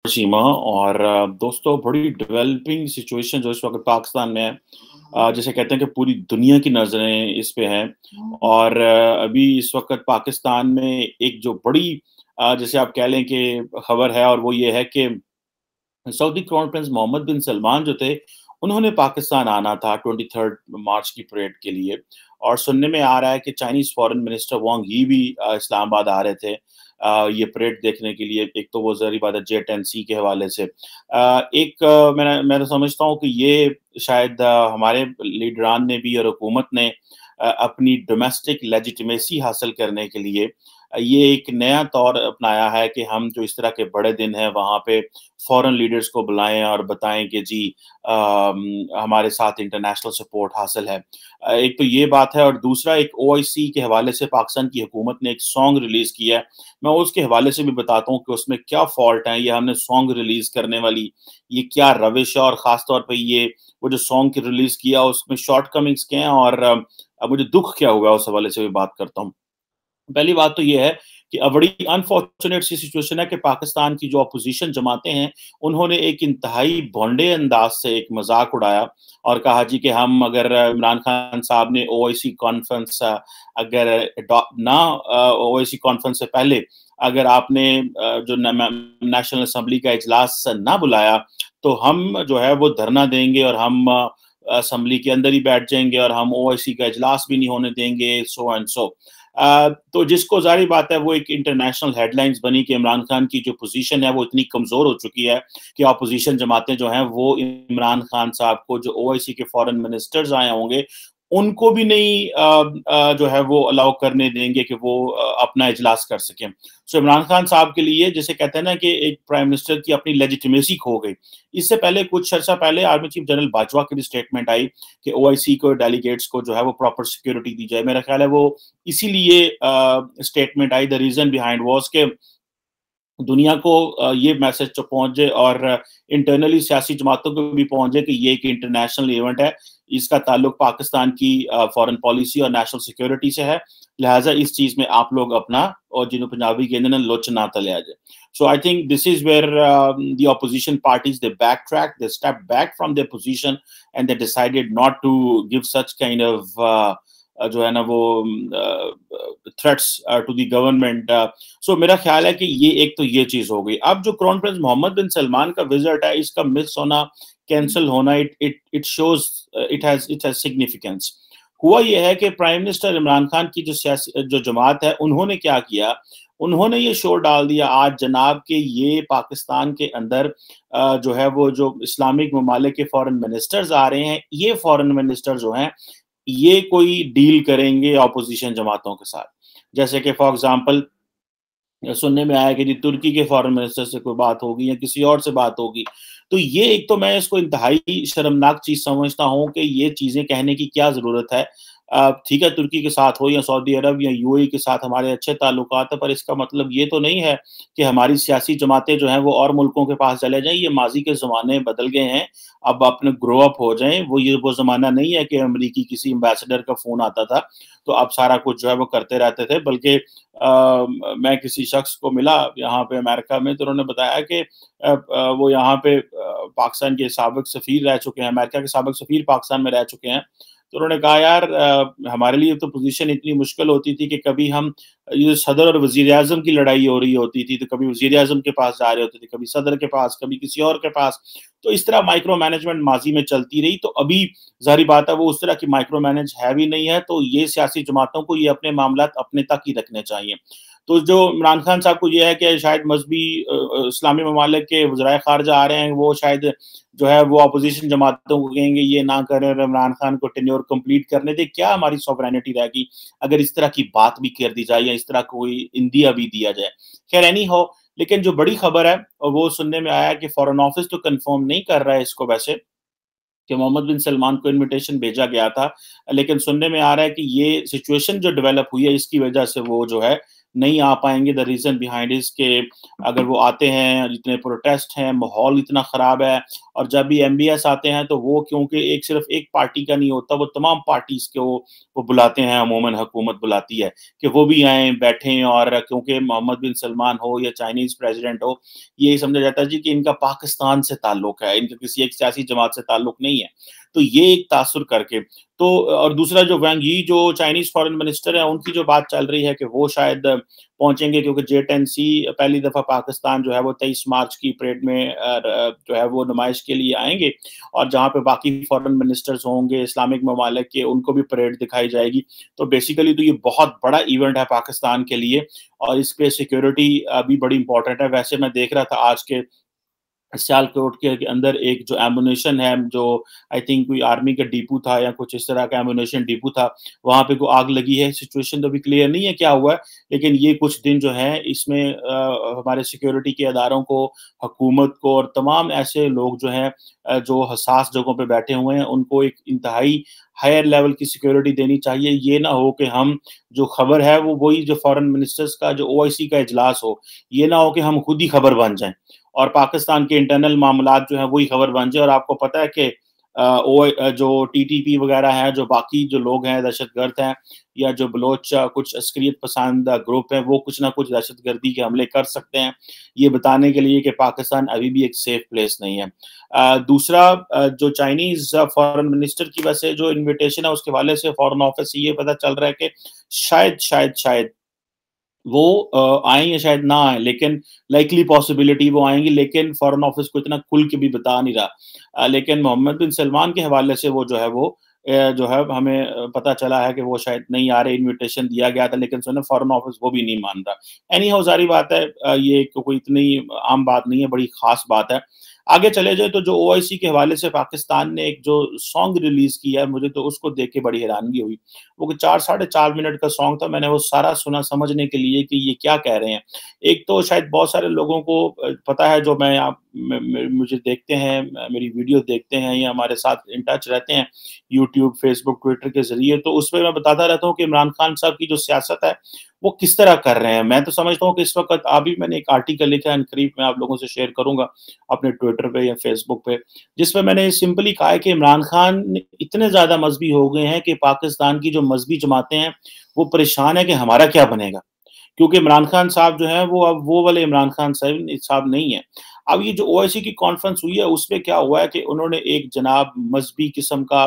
सीमा और दोस्तों बड़ी डेवलपिंग सिचुएशन जो इस वक़्त पाकिस्तान में है। जैसे कहते हैं कि पूरी दुनिया की नज़रें इस पे हैं और अभी इस वक़्त पाकिस्तान में एक जो बड़ी जैसे आप कह लें कि खबर है और वो ये है कि सऊदी क्राउन प्रिंस मोहम्मद बिन सलमान जो थे, उन्होंने पाकिस्तान आना था 23 मार्च की परेड के लिए और सुनने में आ रहा है कि चाइनीज़ फ़ॉरेन मिनिस्टर वांग यी भी इस्लामाबाद आ रहे थे ये परेड देखने के लिए। एक तो वो ज़ाहिर बात है जेट-एंड-सी के हवाले से। मैं तो समझता हूँ कि ये शायद हमारे लीडरान ने भी और हुकूमत ने अपनी डोमेस्टिक लेजिटिमेसी हासिल करने के लिए ये एक नया तौर अपनाया है कि हम जो इस तरह के बड़े दिन हैं, वहाँ पे फॉरेन लीडर्स को बुलाएँ और बताएँ कि जी हमारे साथ इंटरनेशनल सपोर्ट हासिल है। एक तो ये बात है और दूसरा एक ओआईसी के हवाले से पाकिस्तान की हुकूमत ने एक सॉन्ग रिलीज़ किया है। मैं उसके हवाले से भी बताता हूँ कि उसमें क्या फ़ॉल्ट है, ये हमने सॉन्ग रिलीज़ करने वाली ये क्या रविश है और ख़ास तौर पे ये वो जो सॉन्ग रिलीज़ किया उसमें शॉर्टकमिंग्स क्या हैं और मुझे दुःख क्या हुआ है उस हवाले से भी बात करता हूँ। पहली बात तो ये है कि बड़ी अनफॉर्चुनेट सी सिचुएशन है कि पाकिस्तान की जो अपोज़िशन जमातें हैं, उन्होंने एक इंतहाई भोंडे अंदाज़ से एक मज़ाक उड़ाया और कहा जी कि हम अगर इमरान खान साहब ने ओआईसी कॉन्फ्रेंस अगर ओआईसी कॉन्फ्रेंस से पहले अगर आपने जो नेशनल असेंबली का इजलास ना बुलाया, तो हम जो है वो धरना देंगे और हम असेंबली के अंदर ही बैठ जाएँगे और हम ओआईसी का इजलास भी नहीं होने देंगे, सो एंड सो। तो जिसको ज़ाहिर बात है वो एक इंटरनेशनल हेडलाइंस बनी कि इमरान खान की जो पोजीशन है वो इतनी कमज़ोर हो चुकी है कि अपोजिशन जमातें जो हैं वो इमरान खान साहब को जो ओआईसी के फॉरेन मिनिस्टर्स आए होंगे उनको भी नहीं जो है वो अलाउ करने देंगे कि वो अपना इजलास कर सकें। सो इमरान खान साहब के लिए जिसे कहते हैं ना कि एक प्राइम मिनिस्टर की अपनी लेजिटिमेसी खो गई। इससे पहले कुछ अर्सा पहले आर्मी चीफ जनरल बाजवा की भी स्टेटमेंट आई कि ओआईसी को डेलीगेट्स को जो है वो प्रॉपर सिक्योरिटी दी जाए। मेरा ख्याल है वो इसीलिए स्टेटमेंट आई। द रीजन बिहाइंड वाज के दुनिया को ये मैसेज जो पहुंच जाए और इंटरनली सियासी जमातों को भी पहुंच जाए कि ये एक इंटरनेशनल इवेंट है, इसका ताल्लुक पाकिस्तान की फॉरेन पॉलिसी और नेशनल सिक्योरिटी से है, लिहाजा इस चीज में आप लोग अपना और जिन्हों पंजाबी कहते हैं ना लोच ना तले आ जाए। So I think this is where the opposition parties they back track, they step back from their position and they decided not to give such kind of जो है ना वो threats to the government. So मेरा ख्याल है कि ये एक तो ये चीज हो गई। अब जो क्राउन प्रिंस मोहम्मद बिन सलमान का विजिट है इसका मिस होना कैंसिल होना it shows it has significance. हुआ ये है कि प्राइम मिनिस्टर इमरान खान की जो जमात है उन्होंने क्या किया, उन्होंने ये शोर डाल दिया आज जनाब के ये पाकिस्तान के अंदर जो है वो जो इस्लामिक ममालिक के फॉरेन मिनिस्टर्स आ रहे हैं, ये फॉरेन मिनिस्टर जो हैं ये कोई डील करेंगे अपोजिशन जमातों के साथ। जैसे कि फॉर एग्जांपल सुनने में आया कि जी तुर्की के फॉरेन मिनिस्टर से कोई बात होगी या किसी और से बात होगी। तो ये एक तो मैं इसको इंतहाई शर्मनाक चीज़ समझता हूँ कि ये चीज़ें कहने की क्या ज़रूरत है। ठीक है तुर्की के साथ हो या सऊदी अरब या यूएई के साथ हमारे अच्छे ताल्लुकात हैं, पर इसका मतलब ये तो नहीं है कि हमारी सियासी जमातें जो हैं वो और मुल्कों के पास चले जाएँ। ये माज़ी के ज़माने बदल गए हैं, अब अपने ग्रो अप हो जाएँ। वो ज़माना नहीं है कि अमेरिकी किसी एम्बेसडर का फ़ोन आता था, तो अब सारा कुछ जो है वो करते रहते थे। बल्कि मैं किसी शख्स को मिला यहाँ पे अमेरिका में तो उन्होंने बताया कि वो यहाँ पे पाकिस्तान के साबिक सफ़ीर रह चुके हैं, अमेरिका के साबिक सफ़ीर पाकिस्तान में रह चुके हैं। तो उन्होंने कहा यार हमारे लिए तो पोज़ीशन इतनी मुश्किल होती थी कि कभी हम ये सदर और वज़ीर-ए-आज़म की लड़ाई हो रही होती थी, तो कभी वज़ीर-ए-आज़म के पास जा रहे होते थे, कभी सदर के पास, कभी किसी और के पास। तो इस तरह माइक्रो मैनेजमेंट माज़ी में चलती रही, तो अभी ज़ाहिर बात है वो उस तरह की माइक्रो मैनेज है भी नहीं है, तो ये सियासी जमातों को ये अपने मामलात अपने तक ही रखने चाहिए। तो जो इमरान खान साहब को ये है कि शायद मज़हबी इस्लामी ममालिक के वज़राए ख़ारिजा आ रहे हैं, वो शायद जो है वो अपोजिशन जमातों को कहेंगे ये ना करें और इमरान खान को टेन्योर कंप्लीट करने दें, क्या हमारी सॉवरेनिटी रहेगी अगर इस तरह की बात भी कर दी जाए या इस तरह कोई इंदिया भी दिया जाए। खैर एनी हो, लेकिन जो बड़ी खबर है वो सुनने में आया कि फॉरेन ऑफिस तो कंफर्म नहीं कर रहा है इसको वैसे कि मोहम्मद बिन सलमान को इनविटेशन भेजा गया था, लेकिन सुनने में आ रहा है कि ये सिचुएशन जो डेवलप हुई है इसकी वजह से वो जो है نہیں आ पाएँगे। द रीज़न बिहाइंड इज़ के अगर वो आते हैं, इतने प्रोटेस्ट हैं, माहौल इतना ख़राब है, और जब भी एमबीएस आते हैं तो वो क्योंकि एक सिर्फ़ एक पार्टी का नहीं होता, वो तमाम पार्टीज़ के वो बुलाते हैं, अमूमन हुकूमत बुलाती है कि वो भी आएँ, बैठें, और क्योंकि मोहम्मद बिन सलमान हो या चाइनीज़ प्रेज़िडेंट हो, ये समझा जाता है जी कि इनका पाकिस्तान से ताल्लुक है, इनका किसी एक सियासी जमात से ताल्लुक नहीं है। तो ये एक तासुर करके, तो और दूसरा जो वांग यी जो चाइनीज़ फॉरेन मिनिस्टर हैं, उनकी जो बात चल रही है कि वो शायद पहुँचेंगे, क्योंकि J10C पहली दफ़ा पाकिस्तान जो है वो 23 मार्च की परेड में जो है वो नुमाइश के लिए आएँगे, और जहाँ पे बाकी फॉरेन मिनिस्टर्स होंगे इस्लामिक ममालिक के, उनको भी परेड दिखाई जाएगी। तो बेसिकली तो ये बहुत बड़ा इवेंट है पाकिस्तान के लिए, और इस पे सिक्योरिटी भी बड़ी इम्पोर्टेंट है। वैसे मैं देख रहा था आज के सियालकोट के अंदर एक जो एम्मुनेशन है, जो आई थिंक कोई आर्मी का डिपो था या कुछ इस तरह का एम्मुनेशन डिपो था, वहाँ पे कोई आग लगी है। सिचुएशन तो अभी क्लियर नहीं है क्या हुआ है, लेकिन ये कुछ दिन जो है इसमें हमारे सिक्योरिटी के इदारों को, हुकूमत को, और तमाम ऐसे लोग जो हैं जो हसास जगहों पे बैठे हुए हैं, उनको एक इंतहाई हायर लेवल की सिक्योरिटी देनी चाहिए। ये ना हो कि हम जो खबर है वो वही जो फॉरेन मिनिस्टर्स का जो ओआईसी का इजलास हो, ये ना हो कि हम खुद ही खबर बन जाएँ और पाकिस्तान के इंटरनल मामलात जो हैं वही खबर बन जाए। और आपको पता है कि जो टीटीपी वगैरह हैं, जो बाकी जो लोग हैं दहशतगर्द हैं, या जो बलोच कुछ अस्करियत पसंद ग्रुप हैं, वो कुछ ना कुछ दहशतगर्दी के हमले कर सकते हैं, ये बताने के लिए कि पाकिस्तान अभी भी एक सेफ प्लेस नहीं है। दूसरा जो चाइनीज़ फॉरेन मिनिस्टर की वजह से जो इन्विटेशन है, उसके हवाले से फॉरेन ऑफिस से ये पता चल रहा है कि शायद वो आएँ या शायद ना आएँ, लेकिन लाइकली पॉसिबिलिटी वो आएँगी, लेकिन फॉरेन ऑफिस को इतना खुल के भी बता नहीं रहा। लेकिन मोहम्मद बिन सलमान के हवाले से वो जो है हमें पता चला है कि वो शायद नहीं आ रहे, इन्विटेशन दिया गया था, लेकिन सुने फॉरेन ऑफिस वो भी नहीं मान रहा। एनी हाउ ज़ाहिर बात है, ये कोई इतनी आम बात नहीं है, बड़ी ख़ास बात है। आगे चले जाए तो जो ओआईसी के हवाले से पाकिस्तान ने एक जो सॉन्ग रिलीज़ किया है, मुझे तो उसको देख के बड़ी हैरानगी हुई। वो 4 साढ़े 4 मिनट का सॉन्ग था, मैंने वो सारा सुना समझने के लिए कि ये क्या कह रहे हैं। एक तो शायद बहुत सारे लोगों को पता है, जो मैं आप म मुझे देखते हैं, मेरी वीडियो देखते हैं या हमारे साथ इन टच रहते हैं यूट्यूब, फेसबुक, ट्विटर के ज़रिए, तो उसमें मैं बताता रहता हूँ कि इमरान खान साहब की जो सियासत है, वो किस तरह कर रहे हैं। मैं तो समझता हूँ कि इस वक़्त अभी मैंने एक आर्टिकल लिखा है, अनकरीब मैं आप लोगों से शेयर करूँगा अपने ट्विटर पे या फेसबुक पे, जिसमें मैंने सिंपली कहा है कि इमरान खान इतने ज़्यादा मज़हबी हो गए हैं कि पाकिस्तान की जो मज़हबी जमातें हैं, वो परेशान है कि हमारा क्या बनेगा? क्योंकि इमरान खान साहब जो हैं वो अब वो वाले इमरान खान साहब नहीं है। अब ये जो ओआईसी की कॉन्फ्रेंस हुई है, उसमें क्या हुआ है कि उन्होंने एक जनाब मज़हबी किस्म का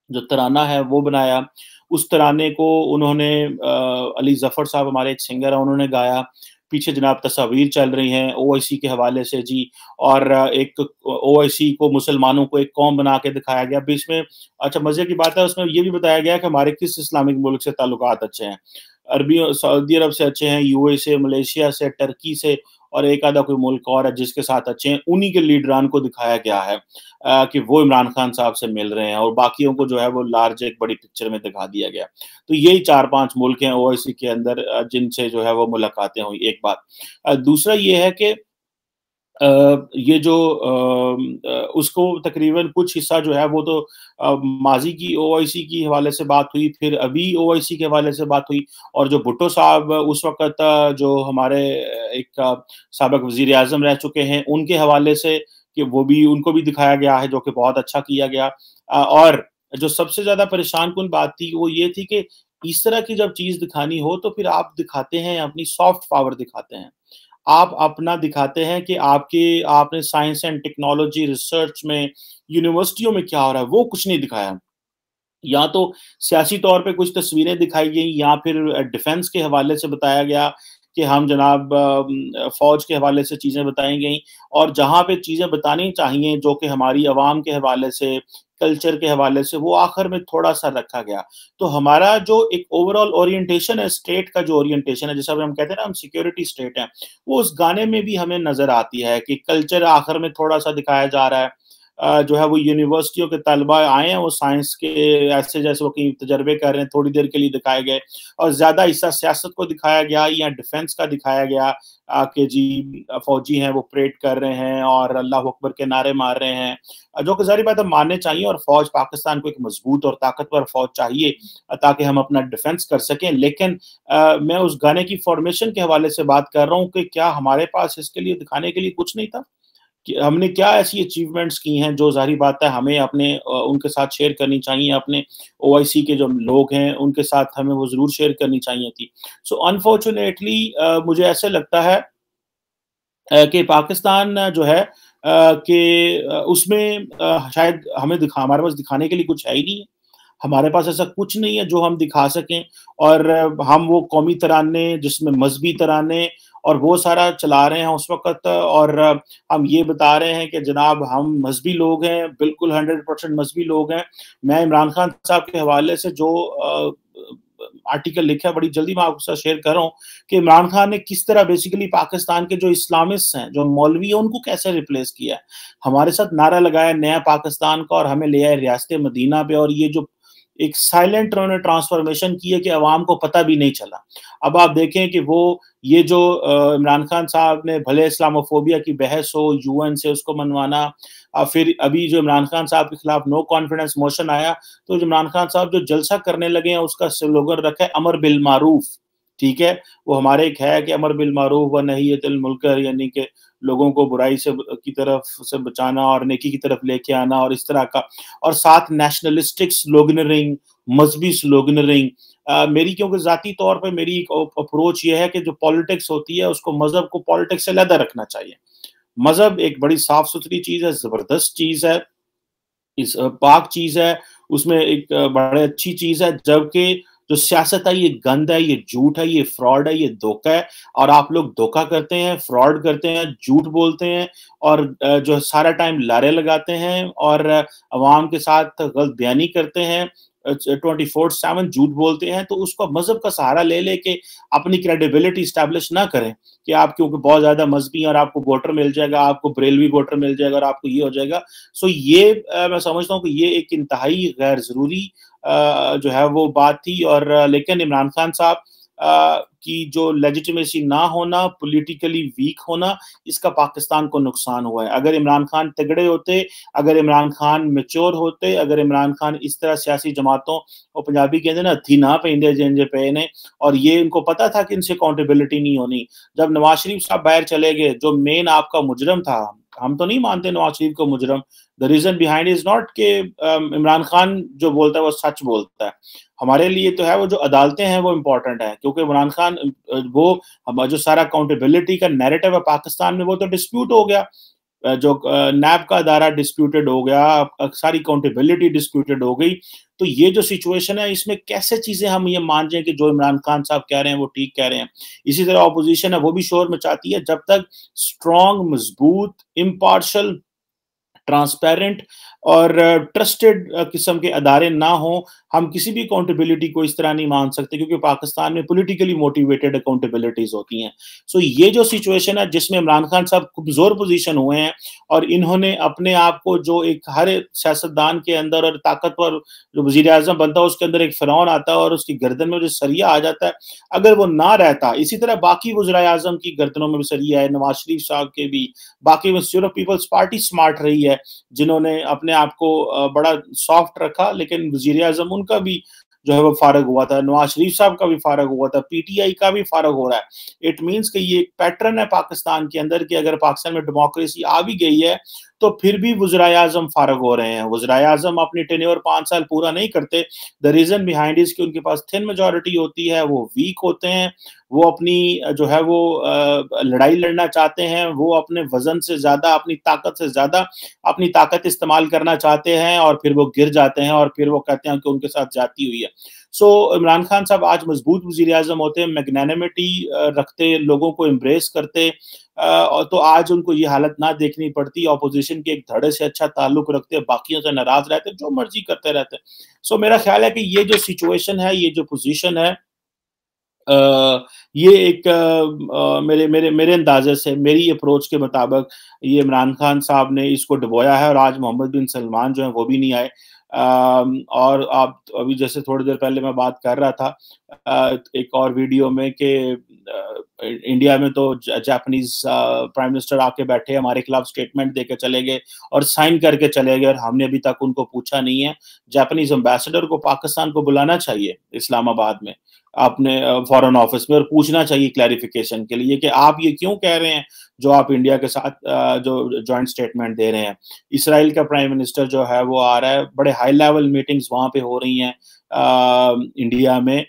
जो तराना है वो बनाया। उस तराने को उन्होंने अली ज़फ़र साहब हमारे एक सिंगर हैं, उन्होंने गाया। पीछे जनाब तस्वीर चल रही हैं ओआईसी के हवाले से जी, और एक ओआईसी को मुसलमानों को एक कौम बना के दिखाया गया। बीच में अच्छा मज़े की बात है, उसमें ये भी बताया गया कि हमारे किस इस्लामिक मुल्क से ताल्लुकात अच्छे हैं। अरबी सऊदी अरब से अच्छे हैं, यूएई से, मलेशिया से, टर्की से, और एक आधा कोई मुल्क और है जिसके साथ अच्छे हैं। उन्हीं के लीडरान को दिखाया गया है कि वो इमरान खान साहब से मिल रहे हैं, और बाकियों को जो है वो लार्ज एक बड़ी पिक्चर में दिखा दिया गया। तो यही 4-5 मुल्क हैं ओआईसी के अंदर जिनसे जो है वो मुलाकातें हुई, एक बात। दूसरा ये है कि ये जो उसको तकरीबन कुछ हिस्सा जो है वो तो माज़ी की ओआईसी की हवाले से बात हुई, फिर अभी ओआईसी के हवाले से बात हुई, और जो भुट्टो साहब उस वक़्त जो हमारे एक साबिक़ वज़ीर-ए-आज़म रह चुके हैं, उनके हवाले से कि वो भी उनको भी दिखाया गया है, जो कि बहुत अच्छा किया गया। और जो सबसे ज़्यादा परेशान-कुन बात थी, वो ये थी कि इस तरह की जब चीज़ दिखानी हो, तो फिर आप दिखाते हैं अपनी सॉफ्ट पावर दिखाते हैं। आप अपना दिखाते हैं कि आपने साइंस एंड टेक्नोलॉजी रिसर्च में, यूनिवर्सिटियों में क्या हो रहा है, वो कुछ नहीं दिखाया। या तो सियासी तौर पे कुछ तस्वीरें दिखाई गई, या फिर डिफेंस के हवाले से बताया गया कि हम जनाब फ़ौज के हवाले से चीज़ें बताई गईं, और जहाँ पे चीज़ें बतानी चाहिए जो कि हमारी अवाम के हवाले से, कल्चर के हवाले से, वो आखिर में थोड़ा-सा रखा गया। तो हमारा जो एक ओवरऑल ओरिएंटेशन है, स्टेट का जो ओरिएंटेशन है, जैसा हम कहते हैं ना हम सिक्योरिटी स्टेट हैं, वो उस गाने में भी हमें नज़र आती है कि कल्चर आखिर में थोड़ा-सा दिखाया जा रहा है। जो है वो यूनिवर्सिटियों के तलबा आए हैं, वो साइंस के ऐसे जैसे वो कहीं तजर्बे कर रहे हैं, थोड़ी देर के लिए दिखाए गए, और ज़्यादा हिस्सा सियासत को दिखाया गया या डिफेंस का दिखाया गया, कि जी फौजी हैं वो परेड कर रहे हैं और अल्लाह अकबर के नारे मार रहे हैं, जो कि ज़ाहिर बात है मानने चाहिए, और फौज पाकिस्तान को एक मजबूत और ताकतवर फौज चाहिए, ताकि हम अपना डिफेंस कर सकें। लेकिन मैं उस गाने की फॉर्मेशन के हवाले से बात कर रहा हूँ कि क्या हमारे पास इसके लिए दिखाने के लिए कुछ नहीं था? कि हमने क्या ऐसी अचीवमेंट्स की हैं जो ज़ाहिर बात है हमें अपने उनके साथ शेयर करनी चाहिए, अपने ओआईसी के जो लोग हैं उनके साथ हमें वो ज़रूर शेयर करनी चाहिए थी। सो अनफॉर्चुनेटली मुझे ऐसे लगता है कि पाकिस्तान जो है उसमें शायद हमारे पास दिखाने के लिए कुछ है ही नहीं है। हमारे पास ऐसा कुछ नहीं है जो हम दिखा सकें, और हम वो कौमी तराने जिसमें मज़हबी तराने और वो सारा चला रहे हैं उस वक़्त, और हम ये बता रहे हैं कि जनाब हम मज़हबी लोग हैं, बिल्कुल 100% मज़हबी लोग हैं। मैं इमरान खान साहब के हवाले से जो आर्टिकल लिखा है, बड़ी जल्दी मैं आपके साथ शेयर कर रहा हूँ कि इमरान खान ने किस तरह बेसिकली पाकिस्तान के जो इस्लामिस्ट हैं, जो मौलवी हैं, उनको कैसे रिप्लेस किया है। हमारे साथ नारा लगाया नया पाकिस्तान का, और हमें ले आए रियासत मदीना पे, और ये जो एक साइलेंट उन्होंने ट्रांसफॉर्मेशन की है कि अवाम को पता भी नहीं चला। अब आप देखें कि वो ये जो इमरान खान साहब ने भले इस्लामोफोबिया की बहस हो, यूएन से उसको मनवाना, फिर अभी जो इमरान खान साहब के खिलाफ नो कॉन्फिडेंस मोशन आया, तो इमरान खान साहब जो जलसा करने लगे हैं उसका स्लोगन रखा है अमर बिल मारूफ, ठीक है? वो हमारे एक है कि अमर बिल मारूफ व नही अनिल मुनकर, यानी कि लोगों को बुराई से की तरफ से बचाना और नेकी की तरफ लेके आना, और इस तरह का, और साथ नेशनलिस्टिक स्लोगनरिंग, मजहबी स्लोगनरिंग। मेरी क्योंकि ज़ाती तौर पे मेरी एक अप्रोच ये है कि जो पॉलिटिक्स होती है उसको, मज़हब को पॉलिटिक्स से अलग रखना चाहिए। मज़हब एक बड़ी साफ-सुथरी चीज़ है, ज़बरदस्त चीज़ है, पाक चीज़ है, उसमें एक बड़ी अच्छी चीज़ है, जबकि जो सियासत है ये गंद है, ये झूठ है, ये फ्रॉड है, ये धोखा है, और आप लोग धोखा करते हैं, फ्रॉड करते हैं, झूठ बोलते हैं, और जो है सारा टाइम लारे लगाते हैं, और अवाम के साथ गलत बयानी करते हैं, 24/7 झूठ बोलते हैं, तो उसको मज़हब का सहारा ले लेके अपनी क्रेडिबिलिटी एस्टेब्लिश ना करें कि आप क्योंकि बहुत ज़्यादा मज़हबी हैं और आपको वोटर मिल जाएगा, आपको बरेलवी वोटर मिल जाएगा और आपको ये हो जाएगा। सो ये मैं समझता हूँ कि ये एक इंतहाई गैर ज़रूरी जो है वो बात थी, और लेकिन इमरान खान साहब की जो लेजिटिमेसी ना होना, पॉलिटिकली वीक होना, इसका पाकिस्तान को नुकसान हुआ है। अगर इमरान खान तगड़े होते, अगर इमरान खान मैच्योर होते, अगर इमरान खान इस तरह सियासी जमातों, वो पंजाबी कहते ना, हथी ना पेंदे जिंजे पे ने, और ये इनको पता था कि इनसे अकाउंटेबिलिटी नहीं होनी। जब नवाज शरीफ साहब बाहर चले गए, जो मेन आपका मुजरम था, हम तो नहीं मानते नवाज शरीफ को मुजरम, the reason behind is not के इमरान खान जो बोलता है वो सच बोलता है। हमारे लिए तो है वो जो अदालतें हैं वो इम्पोर्टेंट है, क्योंकि इमरान खान वो जो सारा अकाउंटेबिलिटी का नैरेटिव है पाकिस्तान में, वो तो डिस्प्यूट हो गया। जो नैब का अदारा डिस्प्यूटेड हो गया, सारी अकाउंटेबिलिटी डिस्प्यूटेड हो गई। तो ये जो सिचुएशन है, इसमें कैसे चीजें हम ये मान जाए कि जो इमरान खान साहब कह रहे हैं वो ठीक कह रहे हैं। इसी तरह ऑपोजिशन है, वो भी शोर मचाती है। जब तक स्ट्रॉन्ग, मजबूत, इम्पार्शल, ट्रांसपेरेंट और ट्रस्टेड किस्म के अदारे ना हो, हम किसी भी अकाउंटेबिलिटी को इस तरह नहीं मान सकते, क्योंकि पाकिस्तान में पॉलिटिकली मोटिवेटेड अकाउंटेबिलिटीज होती हैं। सो ये जो सिचुएशन है जिसमें इमरान खान साहब कमजोर पोजीशन हुए हैं, और इन्होंने अपने आप को जो एक हर सियासतदान के अंदर, और ताकतवर जो वजीर आजम बनता है उसके अंदर एक फिरौन आता है और उसकी गर्दन में जो सरिया आ जाता है, अगर वो ना रहता, इसी तरह बाकी वज़ीर आज़म की गर्दनों में भी सरिया है, नवाज शरीफ साहब के भी, बाकी institute of people's party smart रही है, जिन्होंने अपने आप को बड़ा सॉफ्ट रखा, लेकिन वज़ीर आज़म उनका भी जो है वो फारग हुआ था, नवाज शरीफ साहब का भी फारग हुआ था, पीटीआई का भी फारग हो रहा है। इट मीन्स कि ये एक पैटर्न है पाकिस्तान के अंदर कि अगर पाकिस्तान में डेमोक्रेसी आ भी गई है, तो फिर भी वज़ीर आज़म फारग हो रहे हैं। वज़ीर आज़म अपनी टेन्योर 5 साल पूरा नहीं करते। द रीज़न बिहाइंड इज़ कि उनके पास थिन मेजॉरिटी होती है, वो वीक होते हैं, वो अपनी जो है वो लड़ाई लड़ना चाहते हैं, वो अपने वज़न से ज़्यादा, अपनी ताकत से ज़्यादा अपनी ताकत इस्तेमाल करना चाहते हैं, और फिर वो गिर जाते हैं, और फिर वो कहते हैं कि उनके साथ ज़्यादती हुई है। सो इमरान खान साहब आज मजबूत वज़ीर आज़म होते, मैग्नानिमिटी रखते, लोगों को एम्ब्रेस करते, और तो आज उनको ये हालत ना देखनी पड़ती, ऑपोजिशन के एक धड़े से अच्छा ताल्लुक रखते, बाकियों से नाराज रहते, जो मर्जी करते रहते। सो मेरा ख्याल है कि ये जो सिचुएशन है, ये जो पोजीशन है, یہ ایک میرے میرے میرے اندازے سے میری اپروچ کے مطابق یہ عمران خان صاحب نے اس کو ڈبویا ہے، اور آج محمد بن سلمان جو ہیں وہ بھی نہیں آئے۔ اور آپ ابھی جیسے تھوڑی دیر پہلے میں بات کر رہا تھا ایک اور ویڈیو میں کہ انڈیا میں تو جاپنیز پرائم منسٹر آ کے بیٹھے ہمارے خلاف اسٹیٹمنٹ دے کے چلے گئے اور سائن کر کے چلے گئے، اور ہم نے ابھی تک ان کو پوچھا نہیں ہے۔ جاپنیز امبیسڈر کو پاکستان کو بلانا چاہیے اسلام آباد میں، اپنے فارن آفس میں، اور پوچھنا چاہیے کلیریفیکیشن کے لیے کہ آپ یہ کیوں کہہ رہے ہیں جو آپ انڈیا کے ساتھ جو جوائنٹ اسٹیٹمنٹ دے رہے ہیں۔ اسرائیل کا پرائم منسٹر جو ہے وہ آ رہا ہے، بڑے ہائی لیول میٹنگز وہاں پہ ہو رہی ہیں انڈیا میں،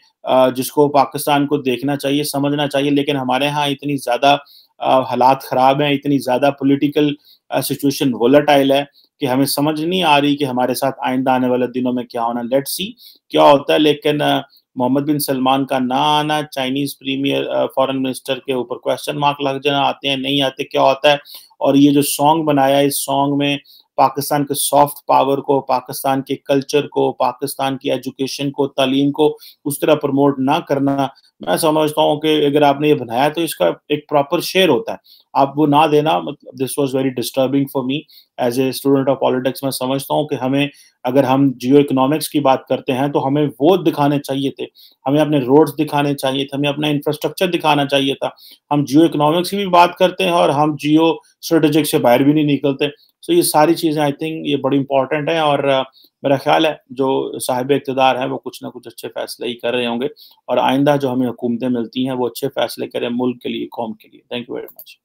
جس کو پاکستان کو دیکھنا چاہیے، سمجھنا چاہیے، لیکن ہمارے ہاں اتنی زیادہ حالات خراب ہیں، اتنی زیادہ پولیٹیکل سچویشن وولٹائل ہے کہ ہمیں سمجھ نہیں آ رہی کہ ہمارے ساتھ آئندہ آنے والے دنوں میں کیا ہونا۔ لیٹ سی کیا ہوتا ہے، لیکن محمد بن سلمان کا نہ آنا، چائنیز پریمیئر فارن منسٹر کے اوپر کویسچن مارک لگ جانا، آتے ہیں نہیں آتے کیا ہوتا ہے۔ اور یہ جو سانگ بنایا ہے، اس سانگ میں پاکستان کے سافٹ پاور کو، پاکستان کے کلچر کو، پاکستان کی ایجوکیشن کو، تعلیم کو اس طرح پروموٹ نہ کرنا، میں سمجھتا ہوں کہ اگر آپ نے یہ بنایا تو اس کا ایک پراپر شیئر ہوتا ہے، آپ وہ نہ دینا، مطلب this was very disturbing for me as a student of politics. میں سمجھتا ہوں کہ ہمیں، اگر ہم جیو اکنامکس کی بات کرتے ہیں تو ہمیں وہ دکھانے چاہیے تھے، ہمیں اپنے روڈز دکھانے چاہیے تھے، ہمیں اپنا انفراسٹرکچر دکھانا چاہیے تھا۔ ہم جیو اکنامکس کی بھی بات کرتے ہیں اور ہم جیو اسٹریٹجک سے باہر بھی نہیں نکلتے۔ سو یہ ساری چیزیں آئی تھنک یہ بڑی امپورٹنٹ ہیں، اور میرا خیال ہے جو صاحب اقتدار ہیں وہ کچھ نہ کچھ اچھے فیصلے ہی کر رہے ہوں گے، اور آئندہ جو ہمیں حکومتیں ملتی ہیں وہ اچھے فیصلے کریں ملک کے لیے، قوم کے لیے۔ Thank you very much.